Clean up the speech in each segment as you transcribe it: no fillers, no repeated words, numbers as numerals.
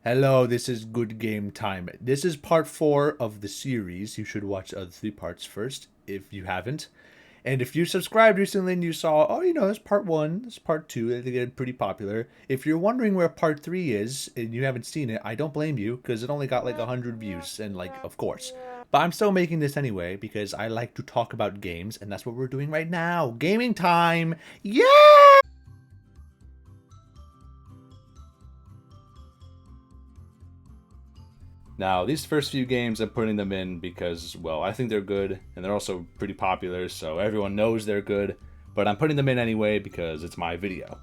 Hello, this is Good Game Time. This is part 4 of the series. You should watch the other 3 parts first if you haven't. And if you subscribed recently and you saw, oh, it's part 1, it's part 2, they get pretty popular. If you're wondering where part 3 is and you haven't seen it, I don't blame you because it only got like 100 views and of course. But I'm still making this anyway because I like to talk about games and that's what we're doing right now. Gaming time! Yeah! Now, these first few games, I'm putting them in because, well, I think they're good, and they're also pretty popular, so everyone knows they're good, but I'm putting them in anyway because it's my video.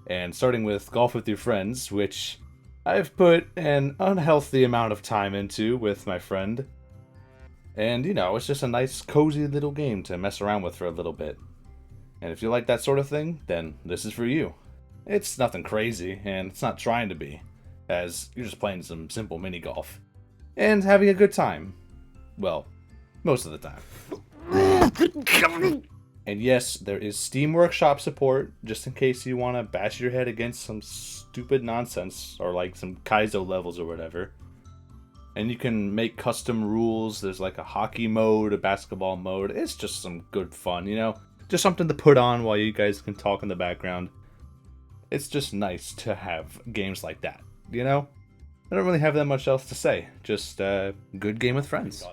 And starting with Golf with Your Friends, which I've put an unhealthy amount of time into with my friend. And, it's just a nice, cozy little game to mess around with for a little bit. And if you like that sort of thing, then this is for you. It's nothing crazy, and it's not trying to be, as you're just playing some simple mini golf and having a good time. Well, most of the time. And yes, there is Steam Workshop support, just in case you want to bash your head against some stupid nonsense, or like some Kaizo levels or whatever. And you can make custom rules. There's like a hockey mode, a basketball mode. It's just some good fun, Just something to put on while you guys can talk in the background. It's just nice to have games like that. I don't really have that much else to say. Just good game with friends.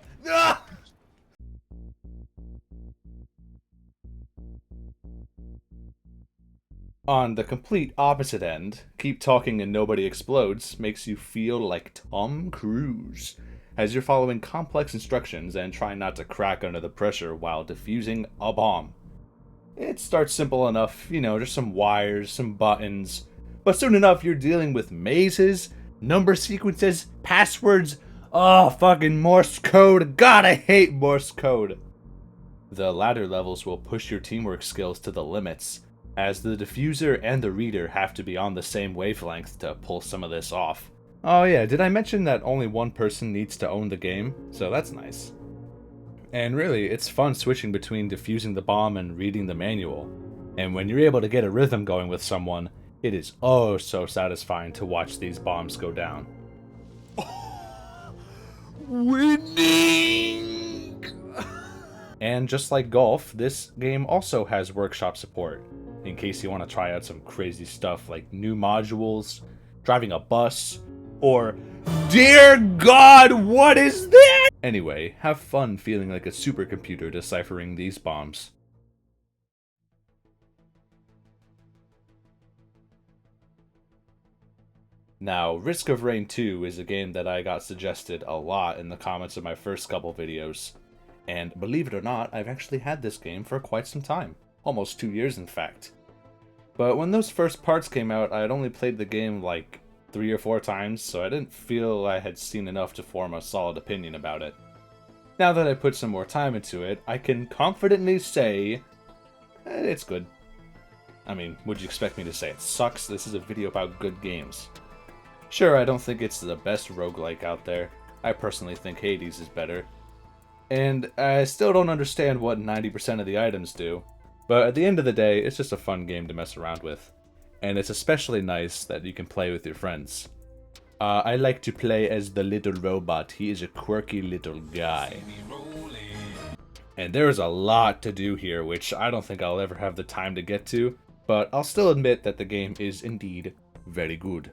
On the complete opposite end, Keep Talking and Nobody Explodes makes you feel like Tom Cruise, as you're following complex instructions and trying not to crack under the pressure while defusing a bomb. It starts simple enough, just some wires, some buttons, but soon enough you're dealing with mazes, number sequences, passwords, fucking Morse code. God, I hate Morse code. The latter levels will push your teamwork skills to the limits, as the diffuser and the reader have to be on the same wavelength to pull some of this off. Oh yeah, did I mention that only one person needs to own the game? So that's nice. And really, it's fun switching between defusing the bomb and reading the manual. And when you're able to get a rhythm going with someone, it is oh so satisfying to watch these bombs go down. Winning! And just like golf, this game also has workshop support, in case you want to try out some crazy stuff like new modules, driving a bus, or dear God, what is that? Anyway, have fun feeling like a supercomputer deciphering these bombs. Now, Risk of Rain 2 is a game that I got suggested a lot in the comments of my first couple videos. And believe it or not, I've actually had this game for quite some time. Almost 2 years, in fact. But when those first parts came out, I had only played the game like 3 or 4 times, so I didn't feel I had seen enough to form a solid opinion about it. Now that I put some more time into it, I can confidently say it's good. I mean, would you expect me to say it sucks? This is a video about good games. Sure, I don't think it's the best roguelike out there. I personally think Hades is better. And I still don't understand what 90% of the items do. But at the end of the day, it's just a fun game to mess around with. And it's especially nice that you can play with your friends. I like to play as the little robot. He is a quirky little guy. And there is a lot to do here, which I don't think I'll ever have the time to get to. But I'll still admit that the game is indeed very good.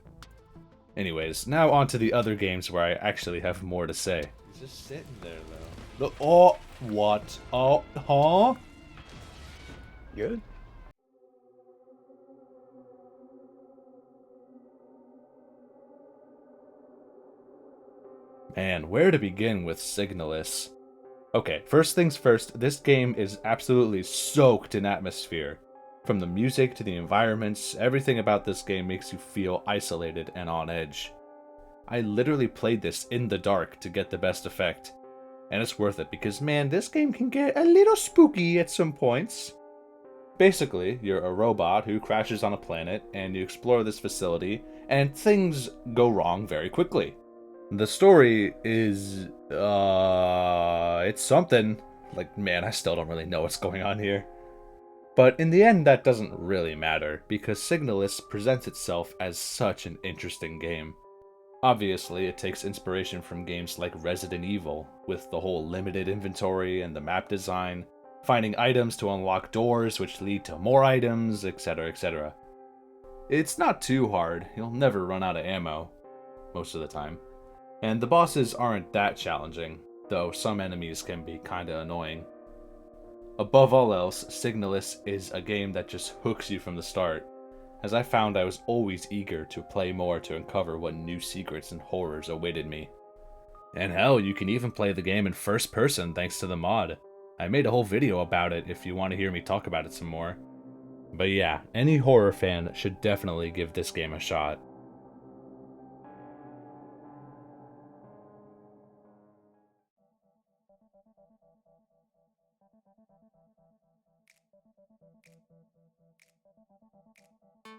Anyways, now on to the other games where I actually have more to say. He's just sitting there, though. Oh, what? Oh, huh? Good? Man, where to begin with Signalis? Okay, first things first, this game is absolutely soaked in atmosphere. From the music to the environments, everything about this game makes you feel isolated and on edge. I literally played this in the dark to get the best effect. And it's worth it because, man, this game can get a little spooky at some points. Basically, you're a robot who crashes on a planet, and you explore this facility, and things go wrong very quickly. The story is, it's something. Like, man, I still don't really know what's going on here. But in the end, that doesn't really matter, because Signalis presents itself as such an interesting game. Obviously, it takes inspiration from games like Resident Evil, with the whole limited inventory and the map design, finding items to unlock doors which lead to more items, etc, etc. It's not too hard, you'll never run out of ammo, most of the time. And the bosses aren't that challenging, though some enemies can be kinda annoying. Above all else, Signalis is a game that just hooks you from the start, as I found I was always eager to play more to uncover what new secrets and horrors awaited me. And hell, you can even play the game in first person thanks to the mod. I made a whole video about it if you want to hear me talk about it some more. But yeah, any horror fan should definitely give this game a shot.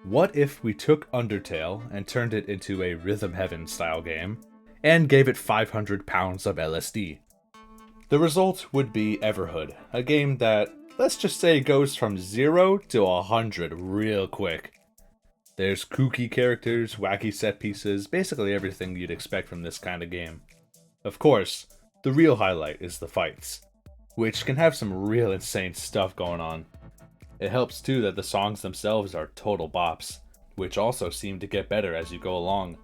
What if we took Undertale and turned it into a Rhythm Heaven style game, and gave it 500 pounds of LSD? The result would be Everhood, a game that, let's just say, goes from 0 to 100 real quick. There's kooky characters, wacky set pieces, basically everything you'd expect from this kind of game. Of course, the real highlight is the fights, which can have some real insane stuff going on. It helps too that the songs themselves are total bops, which also seem to get better as you go along.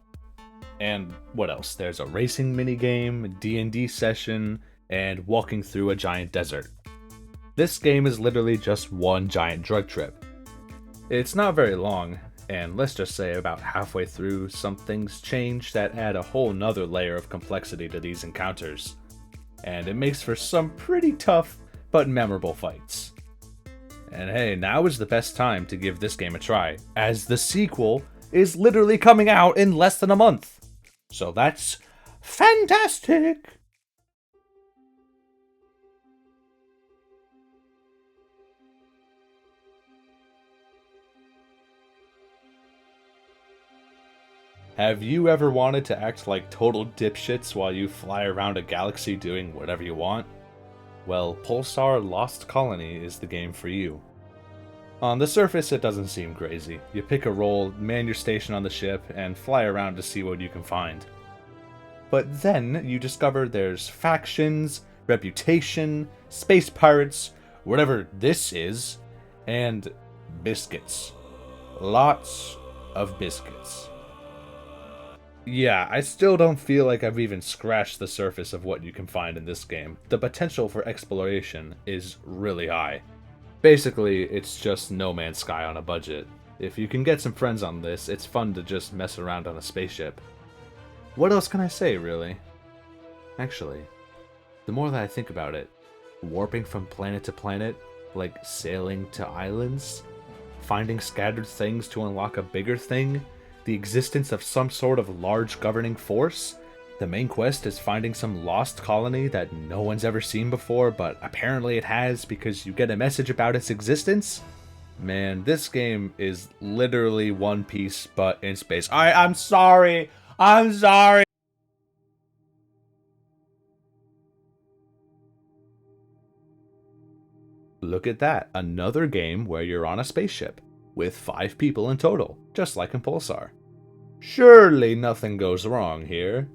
And what else? There's a racing minigame, D&D session, and walking through a giant desert. This game is literally just one giant drug trip. It's not very long, and let's just say about halfway through, some things change that add a whole nother layer of complexity to these encounters. And it makes for some pretty tough, but memorable fights. And hey, now is the best time to give this game a try, as the sequel is literally coming out in less than a month. So that's fantastic! Have you ever wanted to act like total dipshits while you fly around a galaxy doing whatever you want? Well, Pulsar Lost Colony is the game for you. On the surface, it doesn't seem crazy. You pick a role, man your station on the ship, and fly around to see what you can find. But then you discover there's factions, reputation, space pirates, whatever this is, and biscuits. Lots of biscuits. Yeah, I still don't feel like I've even scratched the surface of what you can find in this game. The potential for exploration is really high. Basically, it's just No Man's Sky on a budget. If you can get some friends on this, it's fun to just mess around on a spaceship. What else can I say, really? Actually, the more that I think about it, warping from planet to planet, like sailing to islands, finding scattered things to unlock a bigger thing, the existence of some sort of large governing force. The main quest is finding some lost colony that no one's ever seen before, but apparently it has because you get a message about its existence. Man, this game is literally One Piece, but in space. I'm sorry! I'm sorry! Look at that, another game where you're on a spaceship, with 5 people in total, just like in Pulsar. Surely nothing goes wrong here.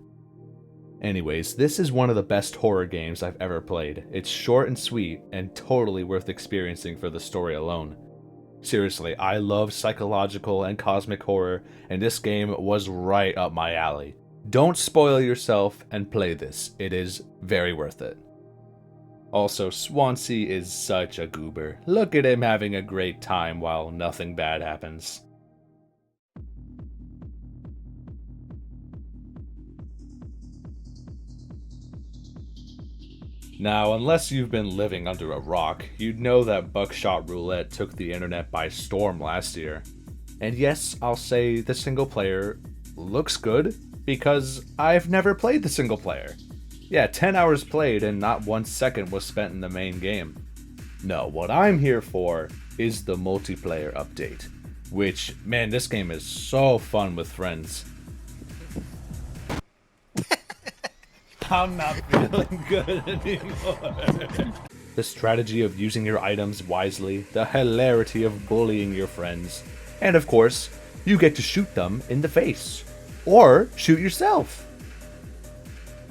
Anyways, this is one of the best horror games I've ever played. It's short and sweet, and totally worth experiencing for the story alone. Seriously, I love psychological and cosmic horror, and this game was right up my alley. Don't spoil yourself and play this, it is very worth it. Also, Swansea is such a goober. Look at him having a great time while nothing bad happens. Now, unless you've been living under a rock, you'd know that Buckshot Roulette took the internet by storm last year. And yes, I'll say the single player looks good, because I've never played the single player. Yeah, 10 hours played and not 1 second was spent in the main game. No, what I'm here for is the multiplayer update. Which, man, this game is so fun with friends. I'm not feeling good anymore. The strategy of using your items wisely, the hilarity of bullying your friends, and of course, you get to shoot them in the face. Or shoot yourself.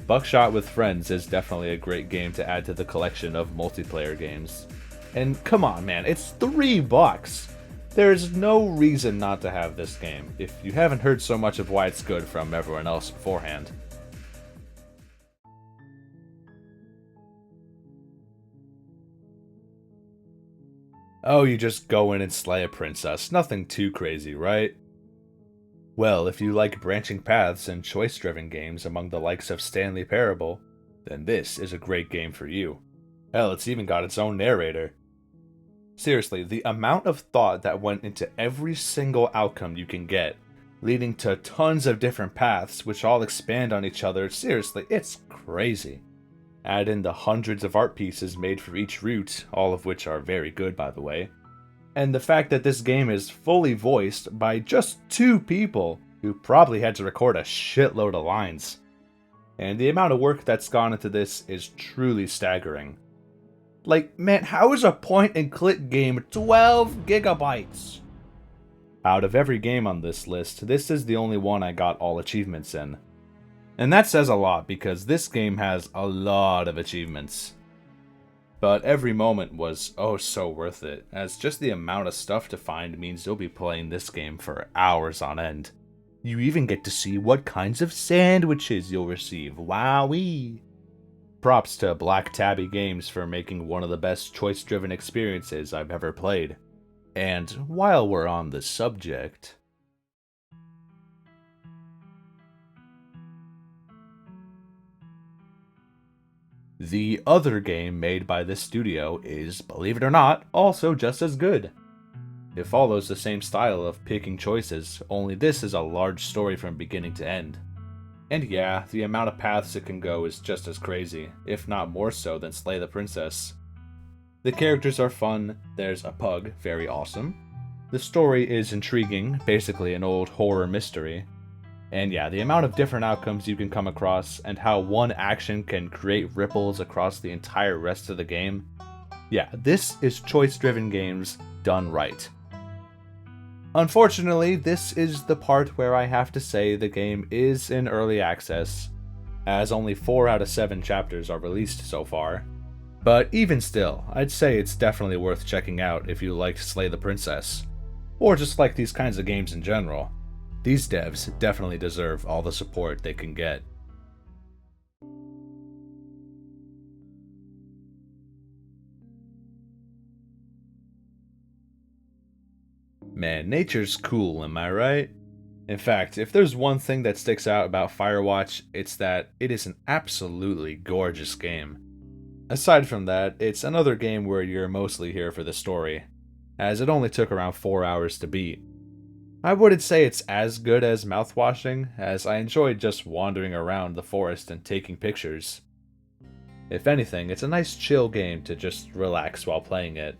Buckshot with friends is definitely a great game to add to the collection of multiplayer games. And come on, man, it's $3. There's no reason not to have this game, if you haven't heard so much of why it's good from everyone else beforehand. Oh, you just go in and slay a princess. Nothing too crazy, right? Well, if you like branching paths and choice-driven games among the likes of Stanley Parable, then this is a great game for you. Hell, it's even got its own narrator. Seriously, the amount of thought that went into every single outcome you can get, leading to tons of different paths which all expand on each other, seriously, it's crazy. Add in the hundreds of art pieces made for each route, all of which are very good by the way, and the fact that this game is fully voiced by just 2 people who probably had to record a shitload of lines. And the amount of work that's gone into this is truly staggering. Like, man, how is a point-and-click game 12 gigabytes? Out of every game on this list, this is the only one I got all achievements in. And that says a lot because this game has a lot of achievements. But every moment was oh so worth it, as just the amount of stuff to find means you'll be playing this game for hours on end. You even get to see what kinds of sandwiches you'll receive, wowee! Props to Black Tabby Games for making one of the best choice-driven experiences I've ever played. And while we're on the subject, the other game made by this studio is, believe it or not, also just as good. It follows the same style of picking choices, only this is a large story from beginning to end. And yeah, the amount of paths it can go is just as crazy, if not more so than Slay the Princess. The characters are fun, there's a pug, very awesome. The story is intriguing, basically an old horror mystery. And yeah, the amount of different outcomes you can come across, and how one action can create ripples across the entire rest of the game. Yeah, this is choice-driven games done right. Unfortunately, this is the part where I have to say the game is in early access, as only 4 out of 7 chapters are released so far. But even still, I'd say it's definitely worth checking out if you liked Slay the Princess, or just like these kinds of games in general. These devs definitely deserve all the support they can get. Man, nature's cool, am I right? In fact, if there's one thing that sticks out about Firewatch, it's that it is an absolutely gorgeous game. Aside from that, it's another game where you're mostly here for the story, as it only took around 4 hours to beat. I wouldn't say it's as good as Mouthwashing, as I enjoyed just wandering around the forest and taking pictures. If anything, it's a nice chill game to just relax while playing it.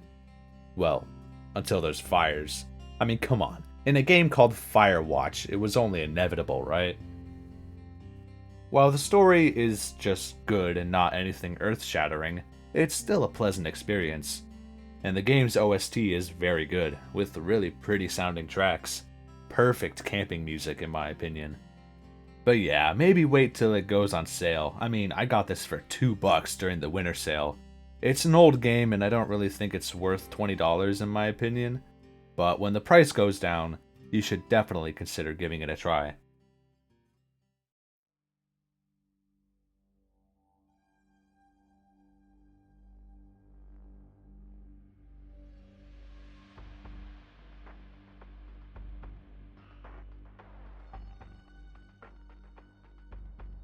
Well, until there's fires. I mean, come on. In a game called Firewatch, it was only inevitable, right? While the story is just good and not anything earth-shattering, it's still a pleasant experience. And the game's OST is very good, with really pretty sounding tracks. Perfect camping music in my opinion. But yeah, maybe wait till it goes on sale. I mean, I got this for $2 during the winter sale. It's an old game and I don't really think it's worth $20 in my opinion. But when the price goes down, you should definitely consider giving it a try.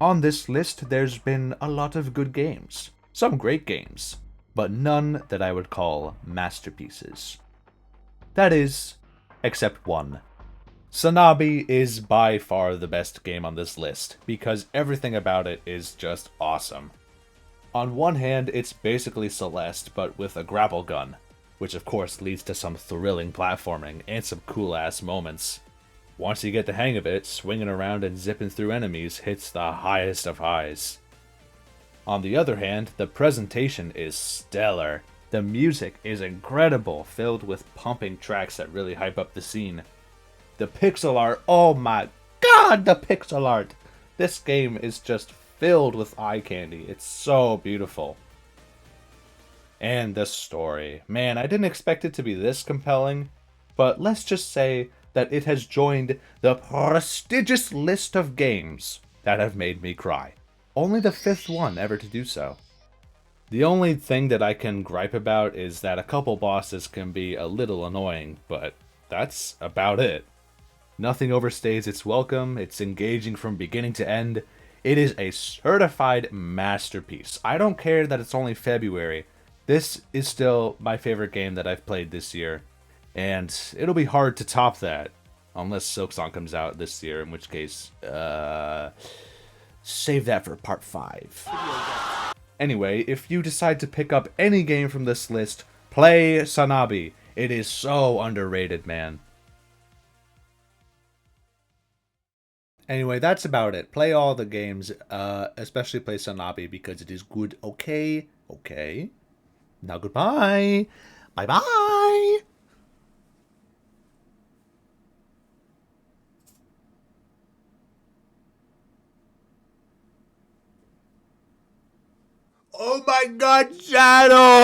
On this list, there's been a lot of good games. Some great games, but none that I would call masterpieces. That is, except one. Sanabi is by far the best game on this list, because everything about it is just awesome. On one hand, it's basically Celeste, but with a grapple gun, which of course leads to some thrilling platforming and some cool-ass moments. Once you get the hang of it, swinging around and zipping through enemies hits the highest of highs. On the other hand, the presentation is stellar. The music is incredible, filled with pumping tracks that really hype up the scene. The pixel art, oh my God, the pixel art! This game is just filled with eye candy. It's so beautiful. And the story. Man, I didn't expect it to be this compelling, but let's just say that it has joined the prestigious list of games that have made me cry. Only the 5th one ever to do so. The only thing that I can gripe about is that a couple bosses can be a little annoying, but that's about it. Nothing overstays its welcome, it's engaging from beginning to end. It is a certified masterpiece. I don't care that it's only February. This is still my favorite game that I've played this year, and it'll be hard to top that, unless Silksong comes out this year, in which case, save that for part 5. Anyway, if you decide to pick up any game from this list, play Sanabi. It is so underrated, man. Anyway, that's about it. Play all the games, especially play Sanabi because it is good. Okay? Okay. Now goodbye. Bye-bye. Oh my God, Shadow!